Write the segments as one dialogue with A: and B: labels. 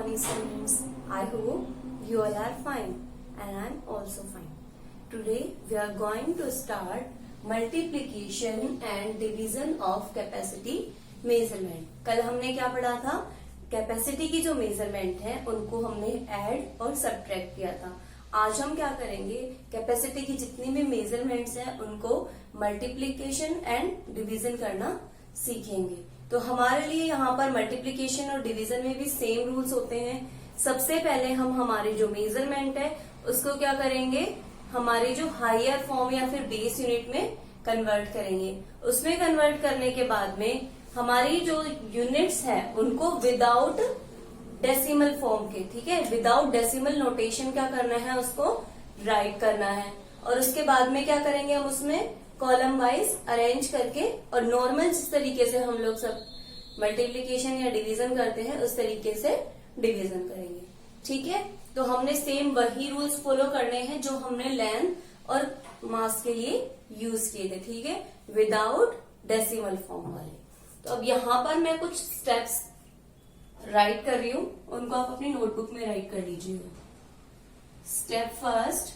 A: morning students. I hope you all are fine and I am also fine. Today we are going to start multiplication and division of capacity measurement. कल हमने क्या पढ़ा था? Capacity की जो measurement है उनको हमने ऐड और सब्ट्रैक्ट किया था. आज हम क्या करेंगे? कैपेसिटी की जितनी भी मेजरमेंट्स हैं उनको मल्टीप्लीकेशन एंड डिवीजन करना सीखेंगे. तो हमारे लिए यहाँ पर मल्टीप्लीकेशन और डिवीजन में भी सेम रूल्स होते हैं. सबसे पहले हम हमारी जो मेजरमेंट है उसको क्या करेंगे? हमारी जो हायर फॉर्म या फिर बेस यूनिट में कन्वर्ट करेंगे. उसमें कन्वर्ट करने के बाद में हमारी जो यूनिट्स है उनको विदाउट डेसिमल फॉर्म के, ठीक है, विदाउट डेसिमल नोटेशन क्या करना है, उसको राइट करना है. और उसके बाद में क्या करेंगे, हम उसमें कॉलम वाइज अरेंज करके और नॉर्मल जिस तरीके से हम लोग सब मल्टीप्लीकेशन या डिवीजन करते हैं उस तरीके से डिवीजन करेंगे. ठीक है, तो हमने सेम वही रूल्स फॉलो करने हैं जो हमने लेंथ और मास के लिए यूज किए थे. ठीक है, विदाउट डेसिमल फॉर्म वाले. तो अब यहाँ पर मैं कुछ स्टेप्स राइट कर रही हूं, उनको आप अपनी नोटबुक में राइट कर लीजिएगा. Step first,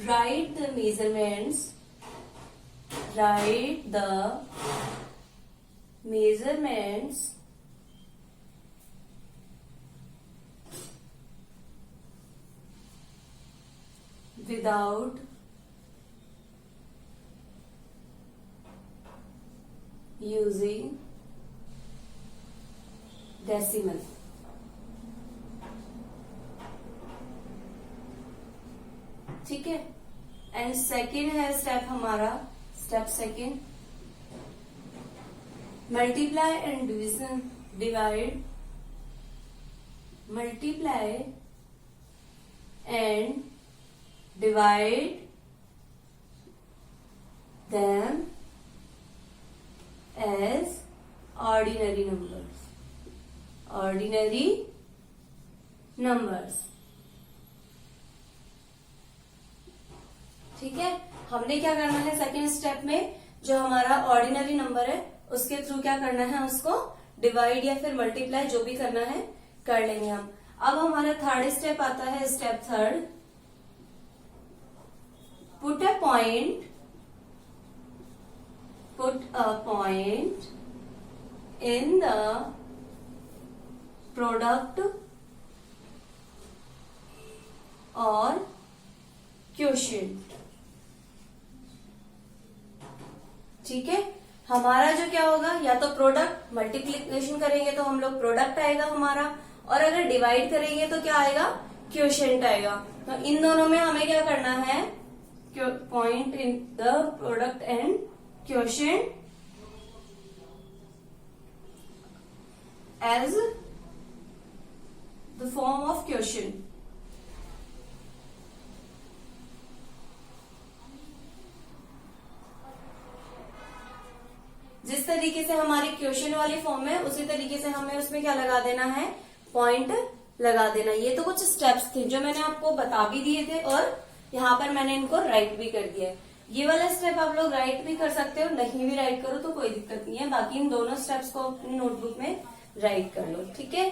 A: write the measurements without using decimal. ठीक है. एंड सेकेंड है स्टेप हमारा, step second, multiply and division, divide, multiply and divide them as ordinary numbers. ठीक है, हमने क्या करना है सेकेंड स्टेप में, जो हमारा ऑर्डिनरी नंबर है उसके थ्रू क्या करना है, उसको डिवाइड या फिर मल्टीप्लाई जो भी करना है कर लेंगे हम. अब हमारा थर्ड स्टेप आता है, step third, put a point in the product or quotient. ठीक है, हमारा जो क्या होगा, या तो प्रोडक्ट, मल्टीप्लिकेशन करेंगे तो हम लोग प्रोडक्ट आएगा हमारा, और अगर डिवाइड करेंगे तो क्या आएगा, क्वोशिएंट आएगा. तो इन दोनों में हमें क्या करना है, point in the product and quotient as the form of quotient. जिस तरीके से हमारी क्वोशिएंट वाली फॉर्म है उसी तरीके से हमें उसमें क्या लगा देना है, पॉइंट लगा देना. ये तो कुछ स्टेप्स थे जो मैंने आपको बता भी दिए थे और यहाँ पर मैंने इनको राइट भी कर दिया है. ये वाला स्टेप आप लोग राइट भी कर सकते हो, नहीं भी राइट करो तो कोई दिक्कत नहीं है. बाकी इन दोनों स्टेप्स को अपनी नोटबुक में राइट कर लो. ठीक है,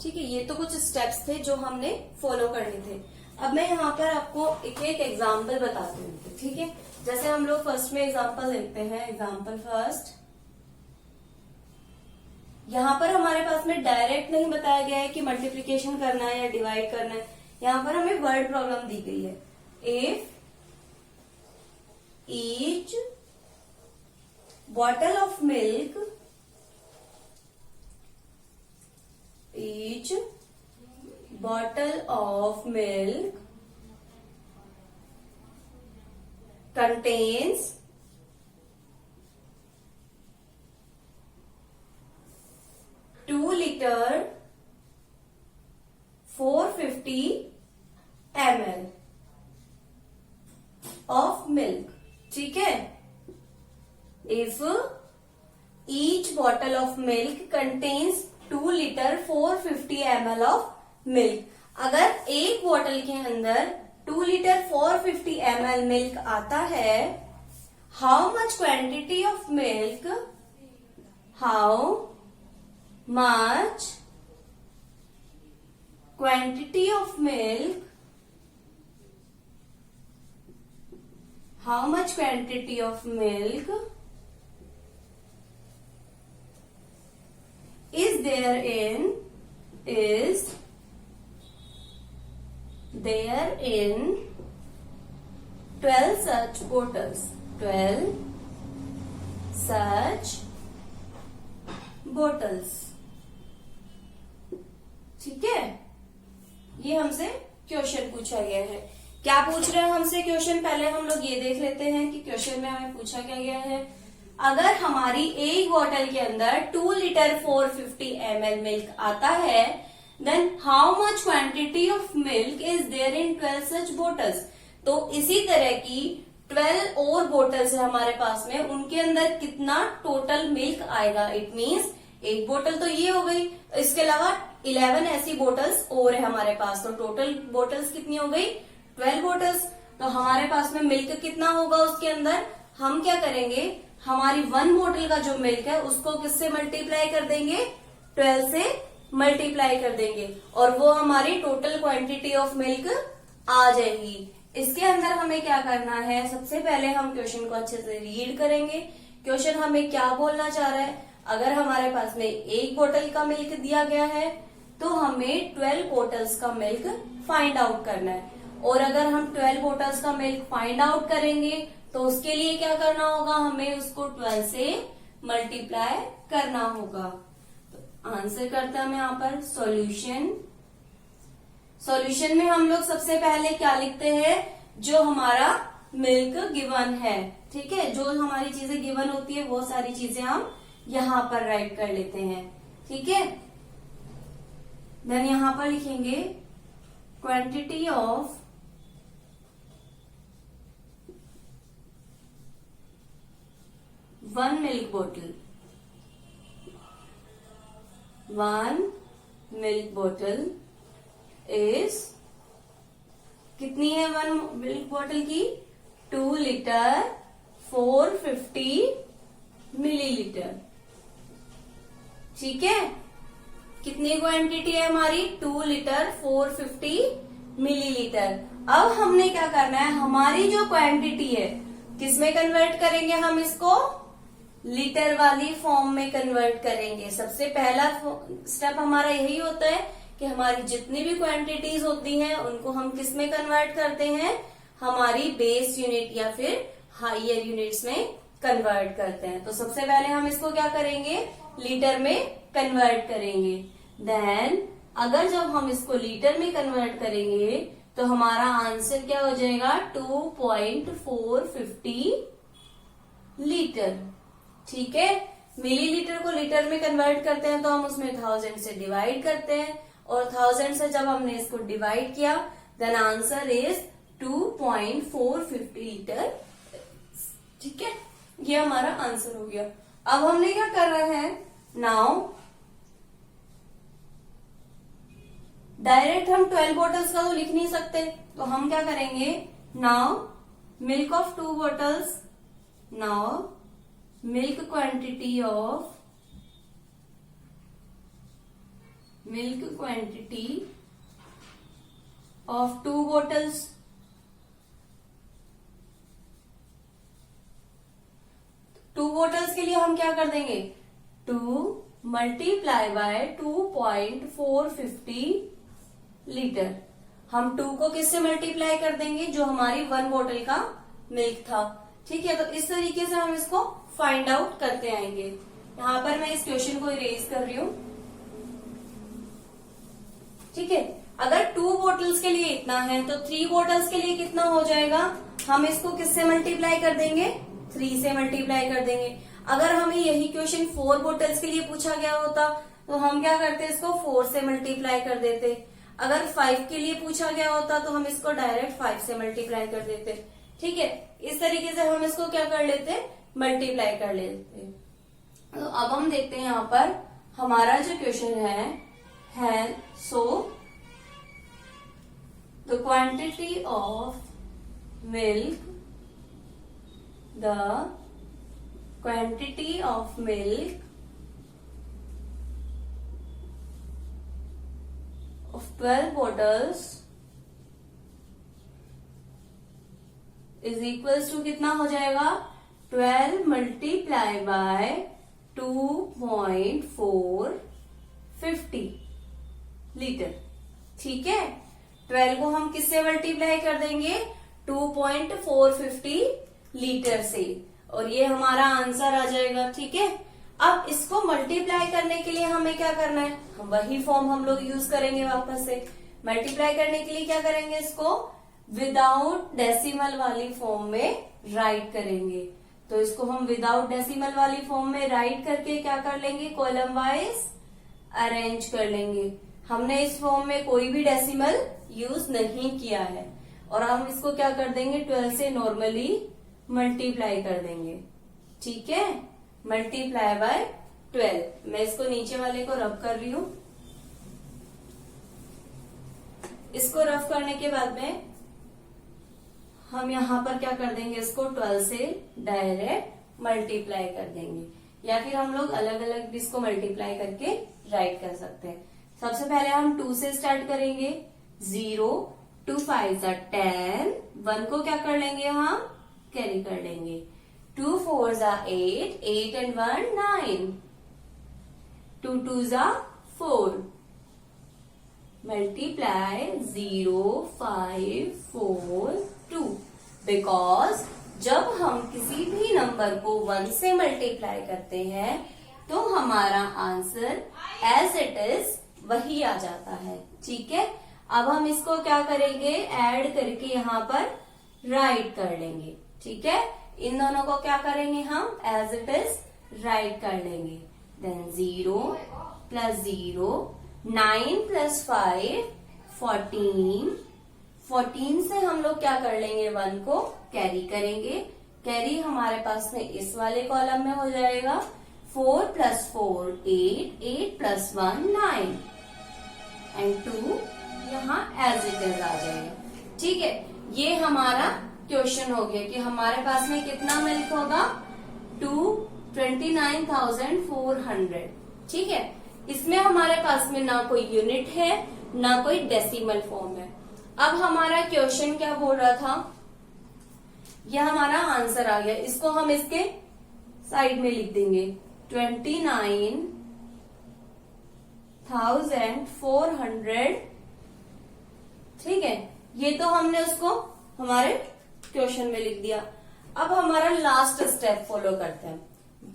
A: ठीक है, ये तो कुछ स्टेप्स थे जो हमने फॉलो करने थे. अब मैं यहाँ पर आपको एक एक एग्जाम्पल बताती हूँ. ठीक है, जैसे हम लोग फर्स्ट में एग्जाम्पल देखते हैं. एग्जाम्पल फर्स्ट, यहाँ पर हमारे पास में डायरेक्ट नहीं बताया गया है कि मल्टीप्लीकेशन करना है या डिवाइड करना है. यहाँ पर हमें वर्ड प्रॉब्लम दी गई है. If each bottle of milk contains 2 liter 450 ml of milk. ठीक है, if each bottle of milk contains 2 litre 450 ml of milk. अगर एक बॉटल के अंदर 2 लीटर 450 ml मिल्क आता है, how much quantity of milk, how much quantity of milk, how much quantity of milk is there in 12 such bottles, 12 such bottles. ठीक है, ये हमसे क्वेश्चन पूछा गया है। क्या पूछ रहे हैं हमसे क्वेश्चन, पहले हम लोग ये देख लेते हैं कि क्वेश्चन में हमें पूछा क्या गया है। अगर हमारी एक बोतल के अंदर 2 लीटर 450 ml मिल्क आता है, then how much quantity of milk is there in 12 such bottles. तो इसी तरह की 12 और बोटल्स है हमारे पास में, उनके अंदर कितना टोटल मिल्क आएगा। इट मीन्स एक बोतल तो ये हो गई, इसके अलावा 11 ऐसी बोटल्स और है हमारे पास, तो टोटल बोटल्स कितनी हो गई 12 बोटल्स। तो हमारे पास में मिल्क कितना होगा उसके अंदर, हम क्या करेंगे, हमारी 1 बोतल का जो मिल्क है उसको किससे मल्टीप्लाई कर देंगे, 12 से मल्टीप्लाई कर देंगे, और वो हमारी टोटल क्वांटिटी ऑफ मिल्क आ जाएगी। इसके अंदर हमें क्या करना है, सबसे पहले हम क्वेश्चन को अच्छे से रीड करेंगे। क्वेश्चन हमें क्या बोलना चाह रहा है, अगर हमारे पास में एक बोतल का मिल्क दिया गया है तो हमें 12 बोटल्स का मिल्क फाइंड आउट करना है, और अगर हम 12 बोटल्स का मिल्क फाइंड आउट करेंगे तो उसके लिए क्या करना होगा, हमें उसको 12 से मल्टीप्लाई करना होगा। तो आंसर करते हैं हम यहाँ पर सॉल्यूशन। सॉल्यूशन में हम लोग सबसे पहले क्या लिखते हैं, जो हमारा मिल्क गिवन है, ठीक है, जो हमारी चीजें गिवन होती है वो सारी चीजें हम यहां पर राइट कर लेते हैं, ठीक है। देन यहां पर लिखेंगे क्वांटिटी ऑफ वन मिल्क बोतल, 1 मिल्क बोतल इज कितनी है, 1 मिल्क बोतल की 2 लीटर 450 मिलीलीटर, ठीक है। कितनी क्वांटिटी है हमारी, 2 लीटर 450 मिलीलीटर। अब हमने क्या करना है, हमारी जो क्वांटिटी है किसमें कन्वर्ट करेंगे, हम इसको लीटर वाली फॉर्म में कन्वर्ट करेंगे। सबसे पहला स्टेप हमारा यही होता है कि हमारी जितनी भी क्वांटिटीज होती हैं उनको हम किस में कन्वर्ट करते हैं, हमारी बेस यूनिट या फिर हायर यूनिट्स में कन्वर्ट करते हैं। तो सबसे पहले हम इसको क्या करेंगे, लीटर में कन्वर्ट करेंगे। देन अगर जब हम इसको लीटर में कन्वर्ट करेंगे तो हमारा आंसर क्या हो जाएगा, 2.450 लीटर, ठीक है। मिलीलीटर को लीटर में कन्वर्ट करते हैं तो हम उसमें 1000 से डिवाइड करते हैं, और 1000 से जब हमने इसको डिवाइड किया देन आंसर इज 2.450 लीटर, ठीक है। ये हमारा आंसर हो गया। अब हमने क्या करना है, नाउ डायरेक्ट हम 12 बोटल्स का तो लिख नहीं सकते, तो हम क्या करेंगे, now milk of 2 bottles, now milk quantity of of 2 bottles, two bottles के लिए हम क्या कर देंगे, 2 मल्टीप्लाई बाय 2.450 लीटर। हम 2 को किससे मल्टीप्लाई कर देंगे, जो हमारी 1 बोतल का मिल्क था, ठीक है। तो इस तरीके से हम इसको फाइंड आउट करते आएंगे। यहाँ पर मैं इस क्वेश्चन को इरेज कर रही हूं, ठीक है। अगर 2 बोटल्स के लिए इतना है तो 3 बोटल्स के लिए कितना हो जाएगा, हम इसको किससे मल्टीप्लाई कर देंगे, 3 से मल्टीप्लाई कर देंगे। अगर हमें यही क्वेश्चन 4 बोटल्स के लिए पूछा गया होता तो हम क्या करते, इसको 4 से मल्टीप्लाई कर देते। अगर 5 के लिए पूछा गया होता तो हम इसको डायरेक्ट 5 से मल्टीप्लाई कर देते, ठीक है। इस तरीके से हम इसको क्या कर लेते, मल्टीप्लाई कर लेते। तो अब हम देखते हैं यहाँ पर हमारा जो क्वेश्चन है so the quantity of milk the quantity of milk of 12 bottles is equals to कितना हो जाएगा 12 मल्टीप्लाई बाय 2.450 लीटर। ठीक है, 12 को हम किससे मल्टीप्लाई कर देंगे 2.450 लीटर से, और ये हमारा आंसर आ जाएगा। ठीक है, अब इसको मल्टीप्लाई करने के लिए हमें क्या करना है, हम वही फॉर्म हम लोग यूज करेंगे वापस से। मल्टीप्लाई करने के लिए क्या करेंगे, इसको विदाउट डेसिमल वाली फॉर्म में राइट करेंगे। तो इसको हम विदाउट डेसिमल वाली फॉर्म में राइट करके क्या कर लेंगे, कॉलम वाइज अरेंज कर लेंगे। हमने इस फॉर्म में कोई भी डेसिमल यूज नहीं किया है, और हम इसको क्या कर देंगे 12 से नॉर्मली मल्टीप्लाई कर देंगे। ठीक है, मल्टीप्लाई बाय 12। मैं इसको नीचे वाले को रफ कर रही हूं। इसको रफ करने के बाद में हम यहाँ पर क्या कर देंगे, इसको 12 से डायरेक्ट मल्टीप्लाई कर देंगे, या फिर हम लोग अलग अलग भी इसको मल्टीप्लाई करके राइट कर सकते हैं। सबसे पहले हम 2 से स्टार्ट करेंगे। 0, 2 5 10, 1 को क्या कर लेंगे, हम कैरी कर लेंगे। 2 4 8, 8 and 1 9, 2 2 4, multiply 0 5 4 2, बिकॉज जब हम किसी भी नंबर को 1 से मल्टीप्लाई करते हैं तो हमारा आंसर एज इट इज वही आ जाता है। ठीक है, अब हम इसको क्या करेंगे, ऐड करके यहाँ पर राइट कर लेंगे। ठीक है, इन दोनों को क्या करेंगे, हम एज इट इज राइट कर लेंगे। देन 0 प्लस 0, 9 प्लस 5 14, 14 से हम लोग क्या कर लेंगे, 1 को कैरी करेंगे। कैरी हमारे पास में इस वाले कॉलम में हो जाएगा। 4 प्लस 4 8, 8 प्लस 1 9 एंड 2 यहाँ एज इट इज आ जाएगा। ठीक है, ये हमारा क्वेश्चन हो गया कि हमारे पास में कितना मिल्क होगा 29,400। ठीक है, इसमें हमारे पास में ना कोई यूनिट है ना कोई डेसिमल फॉर्म है। अब हमारा क्वेश्चन क्या बोल रहा था, यह हमारा आंसर आ गया। इसको हम इसके साइड में लिख देंगे 29,400। ठीक है, ये तो हमने उसको हमारे क्वेश्चन में लिख दिया। अब हमारा लास्ट स्टेप फॉलो करते हैं।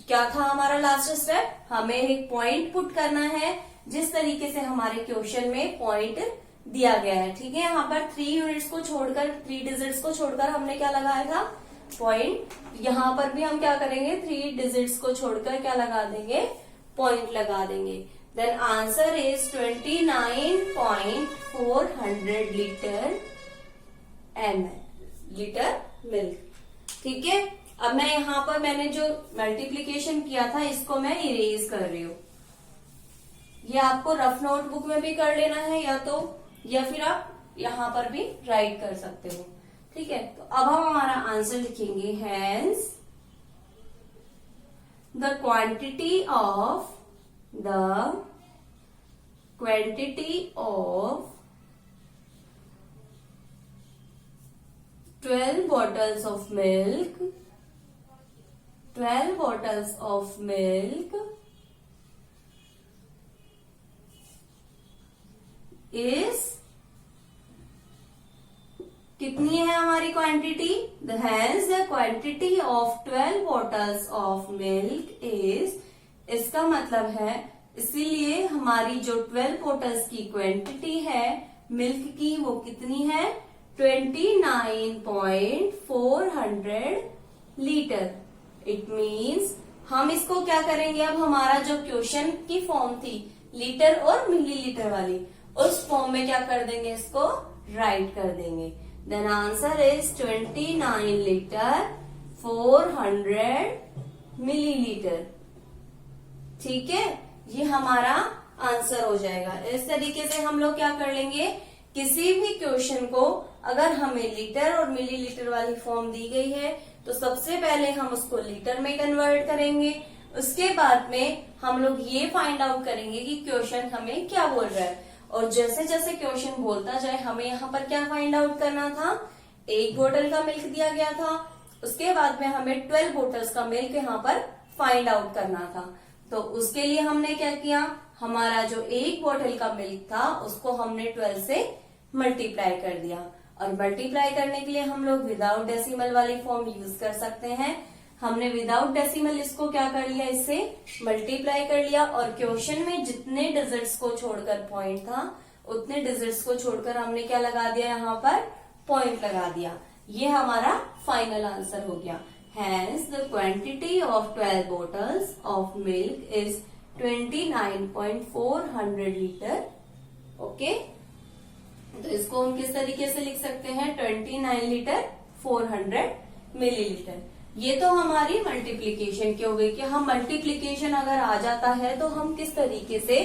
A: क्या था हमारा लास्ट स्टेप, हमें एक पॉइंट पुट करना है जिस तरीके से हमारे क्वेश्चन में पॉइंट दिया गया है। ठीक है, यहाँ पर 3 यूनिट्स को छोड़कर 3 डिजिट्स को छोड़कर हमने क्या लगाया था, पॉइंट। यहाँ पर भी हम क्या करेंगे, 3 डिजिट्स को छोड़कर क्या लगा देंगे, पॉइंट लगा देंगे। Then answer is 29.400 litre milk. ठीक है, अब मैं यहाँ पर मैंने जो मल्टीप्लीकेशन किया था इसको मैं इरेज कर रही हूँ। ये आपको रफ नोटबुक में भी कर लेना है या फिर आप यहाँ पर भी राइट कर सकते हो। ठीक है, तो अब हम हमारा आंसर लिखेंगे। Hence the quantity of 12 bottles of milk is कितनी है हमारी क्वांटिटी, hence the quantity of 12 bottles of milk is, इसका मतलब है इसीलिए हमारी जो 12 bottles की क्वांटिटी है मिल्क की वो कितनी है 29.400 लीटर। इट मीन्स हम इसको क्या करेंगे, अब हमारा जो क्वेश्चन की फॉर्म थी लीटर और मिलीलीटर वाली, उस फॉर्म में क्या कर देंगे, इसको राइट कर देंगे। Then answer is 29 litre 400 millilitre. ठीक है, ये हमारा आंसर हो जाएगा। इस तरीके से हम लोग क्या कर लेंगे, किसी भी क्वेश्चन को अगर हमें लीटर और मिलीलीटर वाली फॉर्म दी गई है तो सबसे पहले हम उसको लीटर में कन्वर्ट करेंगे। उसके बाद में हम लोग ये फाइंड आउट करेंगे कि क्वेश्चन हमें क्या बोल रहा है, और जैसे जैसे क्वेश्चन बोलता जाए हमें यहाँ पर क्या फाइंड आउट करना था, 1 बोतल का मिल्क दिया गया था, उसके बाद में हमें 12 बोतल्स का मिल्क यहाँ पर फाइंड आउट करना था। तो उसके लिए हमने क्या किया, हमारा जो 1 बोतल का मिल्क था उसको हमने 12 से मल्टीप्लाई कर दिया, और मल्टीप्लाई करने के लिए हम लोग विदाउट डेसिमल वाली फॉर्म यूज कर सकते हैं। हमने विदाउट डेसिमल इसको क्या कर लिया, इससे मल्टीप्लाई कर लिया, और क्वेश्चन में जितने डिजिट्स को छोड़कर पॉइंट था उतने डिजिट्स को छोड़कर हमने क्या लगा दिया, यहाँ पर पॉइंट लगा दिया। ये हमारा फाइनल आंसर हो गया। Hence the quantity of 12 bottles of milk is 29.400 litre. Okay, तो इसको हम किस तरीके से लिख सकते हैं, 29 लीटर 400 मिलीलीटर। ये तो हमारी मल्टीप्लीकेशन की हो गई कि हम मल्टीप्लीकेशन अगर आ जाता है तो हम किस तरीके से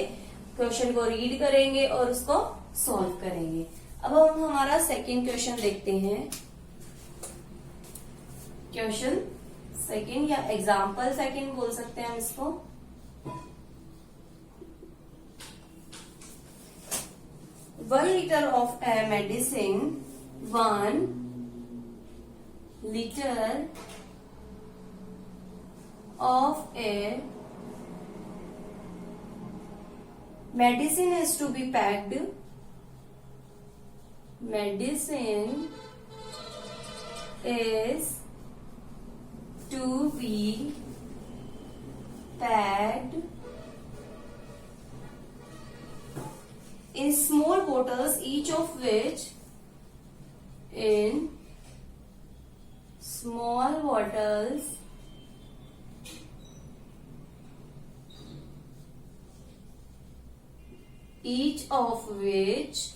A: क्वेश्चन को रीड करेंगे और उसको सॉल्व करेंगे। अब हम हमारा सेकंड क्वेश्चन देखते हैं। क्वेश्चन सेकंड या एग्जाम्पल सेकंड बोल सकते हैं हम इसको। 1 liter of a medicine, 1 liter of a medicine is to be packed. Medicine is to be packed in small bottles, each of which in small bottles each of which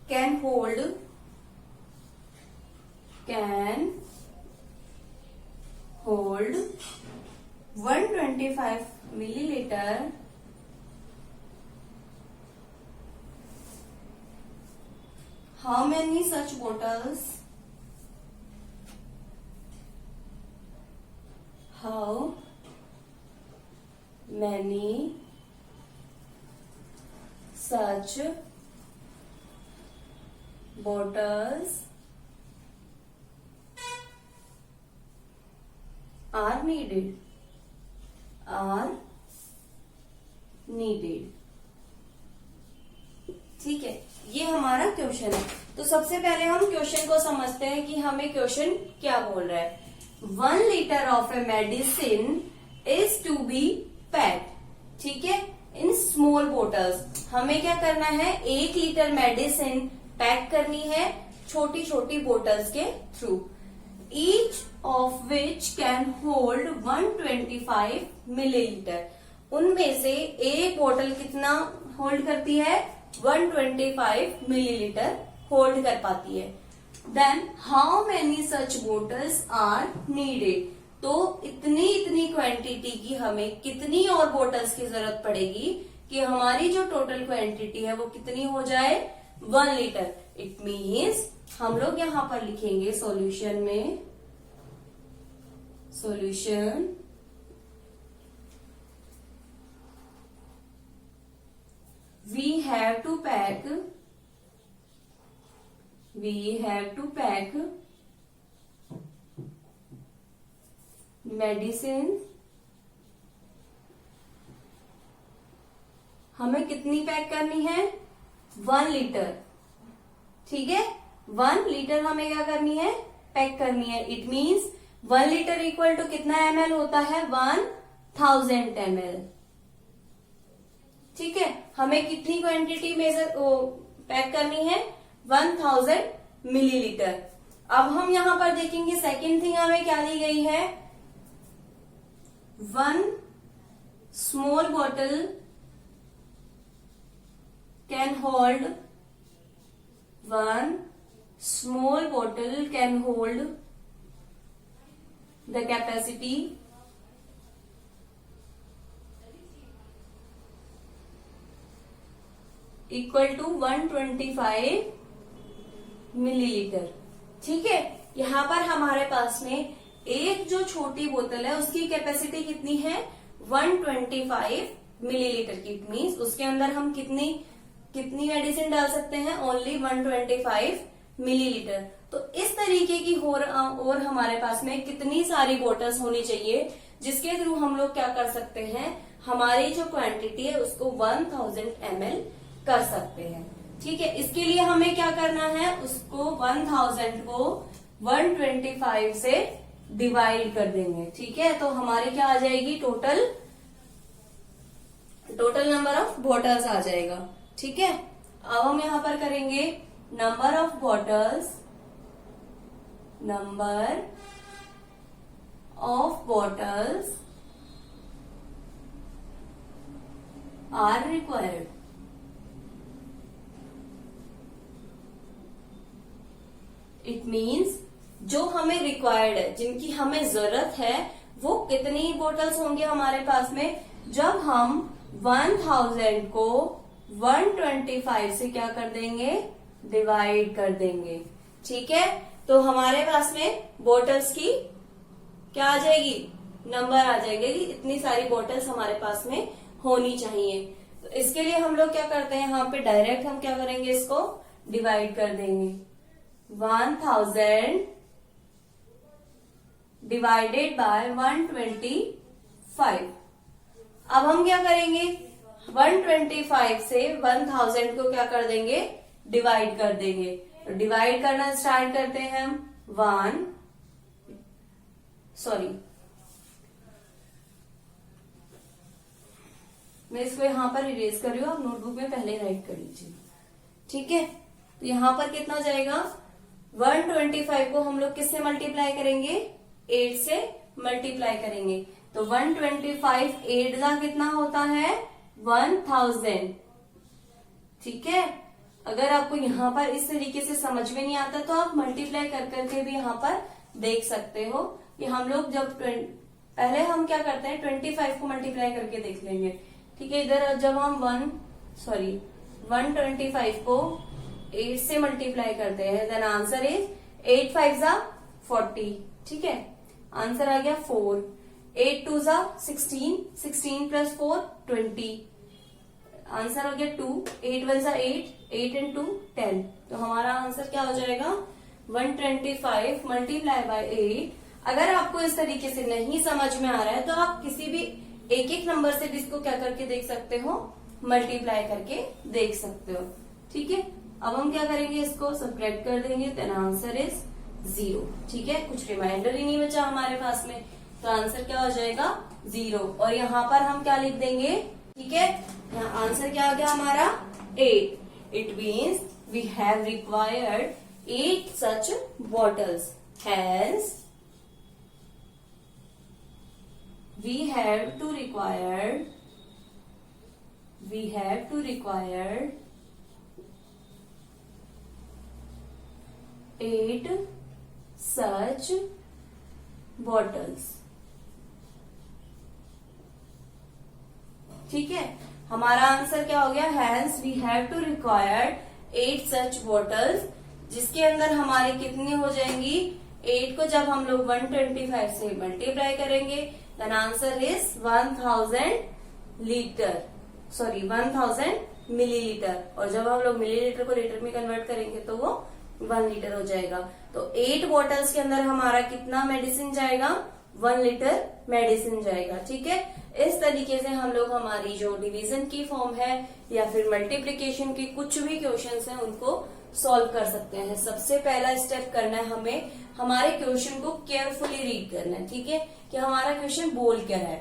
A: can hold 125 milliliter how many such bottles, how many such bottles are needed, ठीक है। ये हमारा question है। तो सबसे पहले हम question को समझते हैं कि हमें क्वेश्चन क्या बोल रहा है। 1 liter of a medicine is to be packed, ठीक है, इन स्मॉल बोटल्स। हमें क्या करना है, 1 लीटर मेडिसिन पैक करनी है छोटी छोटी बोटल्स के through. Each of which can hold 125 millilitre. उनमें से एक बोतल कितना होल्ड करती है, 125 मिलीलीटर होल्ड कर पाती है। Then how many such bottles are needed. तो इतनी क्वांटिटी की हमें कितनी और बोटल्स की जरूरत पड़ेगी कि हमारी जो टोटल क्वांटिटी है वो कितनी हो जाए, 1 लीटर। इट मीन्स हम लोग यहां पर लिखेंगे सॉल्यूशन में, solution we have to pack medicine। हमें कितनी पैक करनी है, 1 लीटर, ठीक है। 1 लीटर हमें क्या करनी है, पैक करनी है। It means 1 litre equal to कितना ml होता है, 1000 ml, ठीक है। हमें कितनी क्वांटिटी मेजर पैक करनी है, 1000 मिलीलीटर। अब हम यहां पर देखेंगे सेकेंड थिंग हमें क्या दी गई है, 1 small bottle can hold 1 small bottle can hold the capacity equal to 125 millilitre. ठीक है, यहाँ पर हमारे पास में एक जो छोटी बोतल है उसकी कैपेसिटी कितनी है 125 मिलीलीटर की। इट मीन्स उसके अंदर हम कितनी मेडिसिन डाल सकते हैं, ओनली 125 मिलीलीटर। तो इस तरीके की और हमारे पास में कितनी सारी बोटल्स होनी चाहिए जिसके थ्रू हम लोग क्या कर सकते हैं, हमारी जो क्वांटिटी है उसको 1000 ml कर सकते हैं। ठीक है, इसके लिए हमें क्या करना है, उसको 1000 को 125 से डिवाइड कर देंगे। ठीक है, तो हमारे क्या आ जाएगी, टोटल नंबर ऑफ बॉटल्स आ जाएगा। ठीक है, अब हम यहां पर करेंगे number of bottles are required. It means जो हमें रिक्वायर्ड है, जिनकी हमें जरूरत है, वो कितनी बोटल्स होंगे हमारे पास में, जब हम 1000 को 125 से क्या कर देंगे, डिवाइड कर देंगे। ठीक है, तो हमारे पास में बोटल्स की क्या आ जाएगी, नंबर आ जाएगी कि इतनी सारी बोटल्स हमारे पास में होनी चाहिए। तो इसके लिए हम लोग क्या करते हैं, यहाँ पे डायरेक्ट हम क्या करेंगे, इसको डिवाइड कर देंगे। 1000 डिवाइडेड बाय 125। अब हम क्या करेंगे, 125 से 1000 को क्या कर देंगे, डिवाइड कर देंगे। तो डिवाइड करना स्टार्ट करते हैं हम। मैं इसको यहां पर इरेज कर रही हूँ, आप नोटबुक में पहले राइट कर लीजिए। ठीक है, तो यहां पर कितना जाएगा, 125 को हम लोग किससे मल्टीप्लाई करेंगे, 8 से मल्टीप्लाई करेंगे। तो 125 8 का कितना होता है, 1000। ठीक है, अगर आपको यहाँ पर इस तरीके से समझ में नहीं आता तो आप मल्टीप्लाई कर करके भी यहाँ पर देख सकते हो कि हम लोग जब पहले हम क्या करते हैं, 25 को मल्टीप्लाई करके देख लेंगे। ठीक है, इधर जब हम 125 को 8 से मल्टीप्लाई करते हैं, देन आंसर इज 8 5 40। ठीक है, आंसर आ गया 4। 8 2 16, 16 प्लस 4 20, आंसर हो गया 2। 8 1 8, 8 and 2 10। तो हमारा आंसर क्या हो जाएगा, 125 मल्टीप्लाई बाय 8। अगर आपको इस तरीके से नहीं समझ में आ रहा है तो आप किसी भी एक नंबर से भी इसको क्या करके देख सकते हो, मल्टीप्लाई करके देख सकते हो। ठीक है, अब हम क्या करेंगे, इसको सब्ट्रैक्ट कर देंगे, देन आंसर इज 0। ठीक है, कुछ रिमाइंडर ही नहीं बचा हमारे पास में, तो आंसर क्या हो जाएगा 0। और यहाँ पर हम क्या लिख देंगे, ठीक है, यहाँ आंसर क्या आ गया हमारा 8। It means we have required 8 such bottles. Hence we have to require 8 such bottles। ठीक है, हमारा आंसर क्या हो गया, hence we have to require 8 such bottles, जिसके अंदर हमारी कितनी हो जाएंगी, 8 को जब हम लोग 125 से मल्टीप्लाई करेंगे, देन आंसर इज 1000 मिलीलीटर। और जब हम लोग मिलीलीटर को लीटर में कन्वर्ट करेंगे तो वो 1 लीटर हो जाएगा। तो 8 बॉटल्स के अंदर हमारा कितना मेडिसिन जाएगा, 1 लीटर मेडिसिन जाएगा। ठीक है, इस तरीके से हम लोग हमारी जो डिवीजन की फॉर्म है या फिर मल्टीप्लीकेशन की कुछ भी क्वेश्चंस हैं उनको सॉल्व कर सकते हैं। सबसे पहला स्टेप करना है हमें, हमारे क्वेश्चन को केयरफुली रीड करना है। ठीक है, कि हमारा क्वेश्चन बोल क्या है।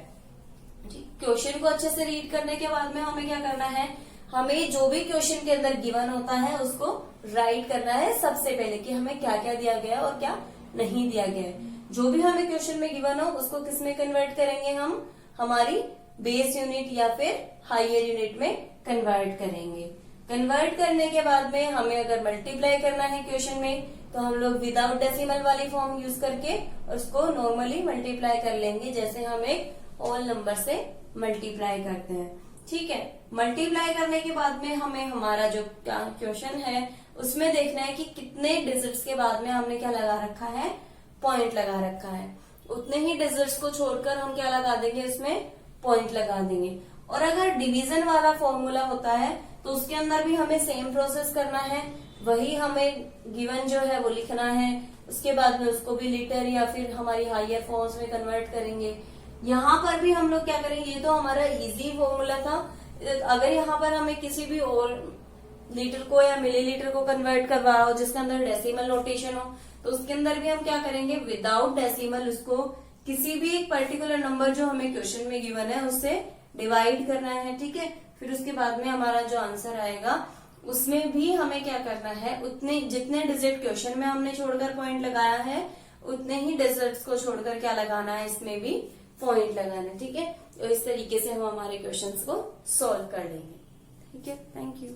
A: क्वेश्चन को अच्छे से रीड करने के बाद में हमें क्या करना है, हमें जो भी क्वेश्चन के अंदर गिवन होता है उसको राइट करना है सबसे पहले, कि हमें क्या क्या दिया गया है और क्या नहीं दिया गया है। जो भी हमें क्वेश्चन में गिवन हो उसको किस में कन्वर्ट करेंगे, हम हमारी बेस यूनिट या फिर हायर यूनिट में कन्वर्ट करेंगे। कन्वर्ट करने के बाद में हमें अगर मल्टीप्लाई करना है क्वेश्चन में, तो हम लोग विदाउट डेसिमल वाली फॉर्म यूज करके उसको नॉर्मली मल्टीप्लाई कर लेंगे, जैसे हम एक होल नंबर से मल्टीप्लाई करते हैं। ठीक है, मल्टीप्लाई करने के बाद में हमें हमारा जो क्वेश्चन है उसमें देखना है कि कितने डिजिट्स के बाद में हमने क्या लगा रखा है, पॉइंट लगा रखा है। उतने ही डिजिट्स को छोड़कर हम क्या लगा देंगे, उसमें पॉइंट लगा देंगे। और अगर डिवीजन वाला फॉर्मूला होता है तो उसके अंदर भी हमें सेम प्रोसेस करना है, वही हमें गिवन जो है वो लिखना है, उसके बाद में उसको भी लीटर या फिर हमारी हायर फॉर्म्स में कन्वर्ट करेंगे। यहाँ पर भी हम लोग क्या करेंगे, ये तो हमारा इजी फॉर्मूला था। अगर यहाँ पर हमें किसी भी और लीटर को या मिलीलीटर को कन्वर्ट करवा रहा हो जिसके अंदर डेसिमल नोटेशन हो, तो उसके अंदर भी हम क्या करेंगे, विदाउट डेसिमल उसको किसी भी एक पर्टिकुलर नंबर जो हमें क्वेश्चन में गिवन है उससे डिवाइड करना है। ठीक है, फिर उसके बाद में हमारा जो आंसर आएगा उसमें भी हमें क्या करना है, उतने जितने डिजिट क्वेश्चन में हमने छोड़कर पॉइंट लगाया है उतने ही डिजिट्स को छोड़कर क्या लगाना है, इसमें भी पॉइंट लगाना है। ठीक है, तो इस तरीके से हम हमारे क्वेश्चंस को सॉल्व कर लेंगे। ठीक है, थैंक यू।